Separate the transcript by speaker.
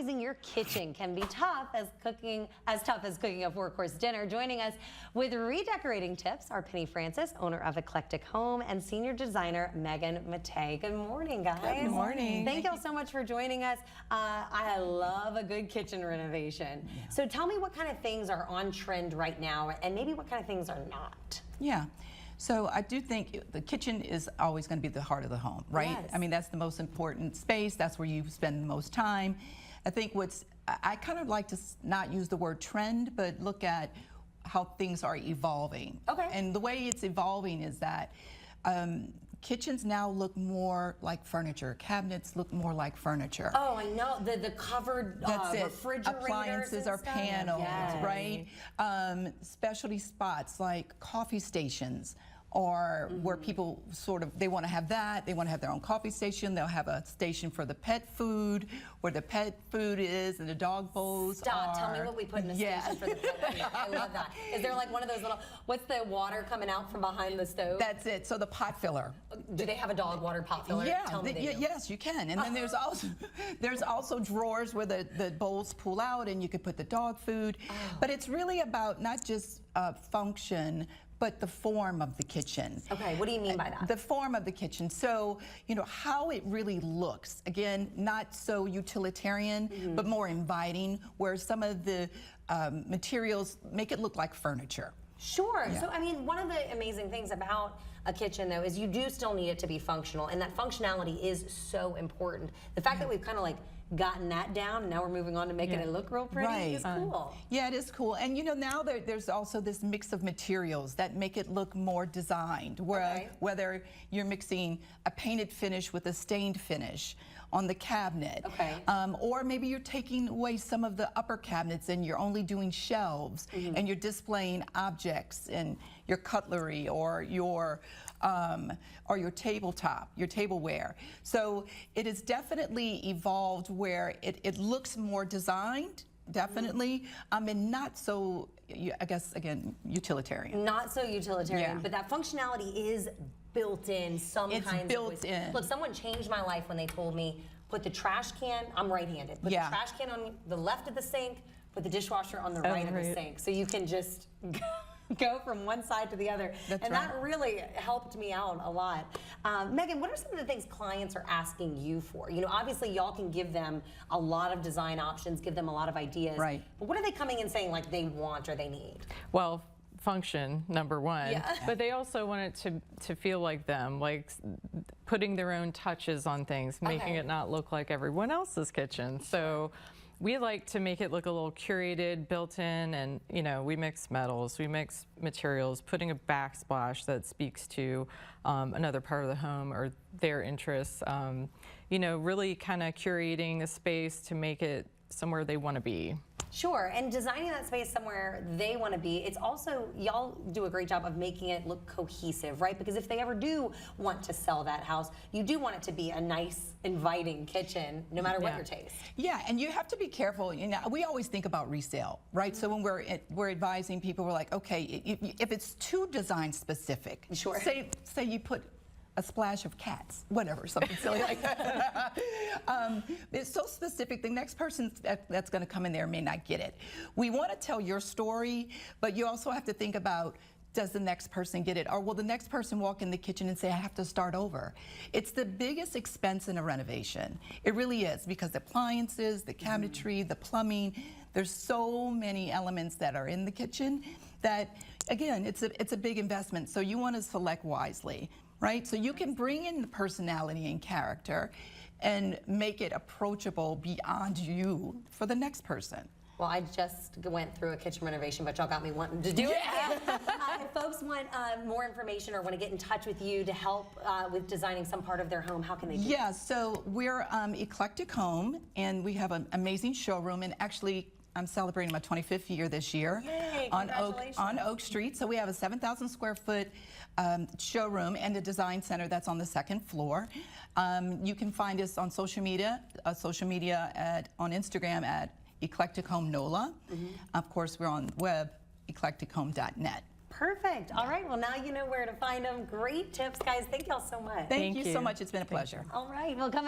Speaker 1: Your kitchen can be tough as cooking a 4-course dinner. Joining us with redecorating tips are Penny Francis, owner of Eclectic Home, and senior designer Megan Mattei. Good morning, guys.
Speaker 2: Good morning.
Speaker 1: Thank y'all so much for joining us. I love a good kitchen renovation. Yeah. So tell me what kind of things are on trend right now, and maybe what kind of things are not.
Speaker 2: Yeah. So I do think the kitchen is always going to be the heart of the home, right?
Speaker 1: Yes.
Speaker 2: I mean, that's the most important space. That's where you spend the most time. I think I kind of like to not use the word trend, but look at how things are evolving.
Speaker 1: Okay.
Speaker 2: And the way it's evolving is that kitchens now look more like furniture. Cabinets look more like furniture.
Speaker 1: Oh, I know. The covered refrigerators.
Speaker 2: Appliances are paneled,
Speaker 1: yes.
Speaker 2: Right? Specialty spots like coffee stations, or where people they want to have that. They want to have their own coffee station. They'll have a station for the pet food, where the pet food is and the dog bowls
Speaker 1: Stop, tell me what we put in a station for the pet food. I love that. Is there like one of those little, what's the water coming out from behind the stove?
Speaker 2: That's it, so the pot filler.
Speaker 1: Do they have a dog water pot filler?
Speaker 2: Yeah,
Speaker 1: tell me
Speaker 2: yes, you can. And then there's also drawers where the bowls pull out and you could put the dog food. Oh. But it's really about not just function, but the form of the kitchen.
Speaker 1: Okay, what do you mean by that?
Speaker 2: The form of the kitchen. So, you know, how it really looks. Again, not so utilitarian, but more inviting, where some of the materials make it look like furniture.
Speaker 1: Sure. Yeah. So, I mean, one of the amazing things about a kitchen, though, is you do still need it to be functional, and that functionality is so important. The fact that we've kind of like gotten that down, and now we're moving on to making it look real pretty is cool.
Speaker 2: Yeah, it is cool. And you know, now there's also this mix of materials that make it look more designed, where whether you're mixing a painted finish with a stained finish on the cabinet, or maybe you're taking away some of the upper cabinets and you're only doing shelves, and you're displaying objects and your cutlery or your tabletop, your tableware. So it has definitely evolved where it looks more designed, definitely, and not so, I guess, again, utilitarian.
Speaker 1: Not so utilitarian, but that functionality is built in some kinds of ways. It's built in. Look, someone changed my life when they told me, put the trash can, I'm right-handed, put the trash can on the left of the sink, put the dishwasher on the right of the sink. So you can just go from one side to the other. That really helped me out a lot. Megan, what are some of the things clients are asking you for? You know, obviously y'all can give them a lot of design options, give them a lot of ideas. Right. But what are they coming in saying like they want or they need?
Speaker 3: Well, function, number one, but they also want it to feel like them, like putting their own touches on things, making it not look like everyone else's kitchen. So we like to make it look a little curated, built in, and you know, we mix metals, we mix materials, putting a backsplash that speaks to another part of the home or their interests. You know, really kind of curating the space to make it somewhere they want to be.
Speaker 1: Sure, and designing that space somewhere they want to be, it's also, y'all do a great job of making it look cohesive, right? Because if they ever do want to sell that house, you do want it to be a nice, inviting kitchen, no matter what your taste.
Speaker 2: Yeah, and you have to be careful. You know, we always think about resale, right? So when we're advising people, we're like, okay, if it's too design specific, say you put a splash of cats, whatever, something silly like that. It's so specific, the next person that's gonna come in there may not get it. We wanna tell your story, but you also have to think about, does the next person get it? Or will the next person walk in the kitchen and say, I have to start over? It's the biggest expense in a renovation. It really is, because the appliances, the cabinetry, the plumbing, there's so many elements that are in the kitchen that, again, it's a big investment, so you wanna select wisely. Right? So you can bring in the personality and character and make it approachable beyond you for the next person.
Speaker 1: Well, I just went through a kitchen renovation, but y'all got me wanting to do it. If folks want more information or want to get in touch with you to help with designing some part of their home, how can they do that?
Speaker 2: Yeah, so we're Eclectic Home, and we have an amazing showroom, and actually I'm celebrating my 25th year this year.
Speaker 1: Yay,
Speaker 2: on Oak Street. So we have a 7,000 square foot showroom and a design center that's on the second floor. You can find us on social media on Instagram at Eclectic Home NOLA. Of course, we're on web, eclectichome.net.
Speaker 1: Perfect. All right. Well, now you know where to find them. Great tips, guys. Thank y'all so much.
Speaker 2: Thank you so much. It's been a pleasure.
Speaker 1: All right. Well, come